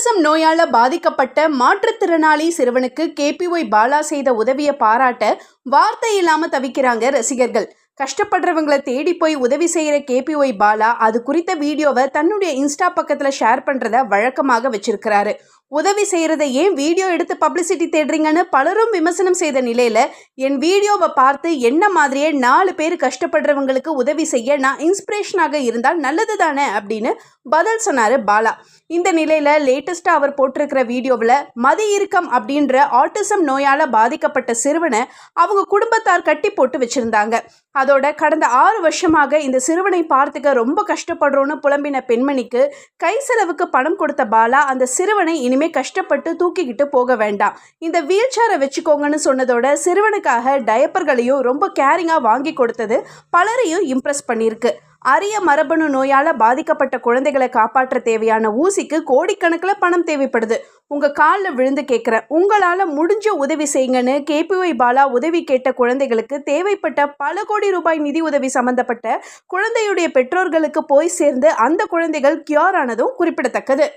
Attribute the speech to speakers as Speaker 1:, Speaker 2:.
Speaker 1: Autism நோயால பாதிக்கப்பட்ட மாற்றுத்திறனாளி சிறுவனுக்கு கேபிஒய் பாலா செய்த உதவியை பாராட்ட வார்த்தை இல்லாம தவிக்கிறாங்க ரசிகர்கள். கஷ்டப்படுறவங்களை தேடி போய் உதவி செய்யற கேபிஒய் பாலா அது குறித்த வீடியோவை தன்னுடைய இன்ஸ்டா பக்கத்துல ஷேர் பண்றத வழக்கமாக வச்சிருக்கிறாரு. உதவி செய்யறதை ஏன் வீடியோ எடுத்து பப்ளிசிட்டி தேடுறீங்கன்னு பலரும் விமர்சனம் செய்த நிலையில, என் வீடியோவை பார்த்து என்ன மாதிரியே 4 பேர் கஷ்டப்படுறவங்களுக்கு உதவி செய்ய நான் இன்ஸ்பிரேஷனாக இருந்தால் நல்லது தானே அப்படின்னு பதில் சொன்னாரு பாலா. இந்த நிலையில லேட்டஸ்டா அவர் போட்டிருக்கிற வீடியோவில் மதி இறுக்கம் அப்படின்ற ஆட்டிசம் நோயால பாதிக்கப்பட்ட சிறுவனை அவங்க குடும்பத்தார் கட்டி போட்டு வச்சிருந்தாங்க. அதோட கடந்த 6 வருஷமாக இந்த சிறுவனை பார்த்துக்க ரொம்ப கஷ்டப்படுறோன்னு புலம்பின பெண்மணிக்கு கை செலவுக்கு பணம் கொடுத்த பாலா அந்த சிறுவனை இனிமே கஷ்டப்பட்டு தூக்கிக்கிட்டு போக வேண்டாம், இந்த வீல் சேரை வச்சுக்கோங்கன்னு சொன்னதோட சிறுவனுக்காக டயப்பர்களையும் ரொம்ப கேரிங்கா வாங்கி கொடுத்தது பலரையும் இம்ப்ரெஸ் பண்ணியிருக்கு. அரிய மரபணு நோயால் பாதிக்கப்பட்ட குழந்தைகளை காப்பாற்ற தேவையான ஊசிக்கு கோடிக்கணக்கில் பணம் தேவைப்படுது. உங்கள் காலில் விழுந்து கேட்குறேன், உங்களால் முடிஞ்ச உதவி செய்யுங்கன்னு கேபிஒய் பாலா உதவி கேட்ட குழந்தைகளுக்கு தேவைப்பட்ட பல கோடி ரூபாய் நிதி உதவி சம்பந்தப்பட்ட குழந்தையுடைய பெற்றோர்களுக்கு போய் சேர்ந்து அந்த குழந்தைகள் கியூர் ஆனதும் குறிப்பிடத்தக்கது.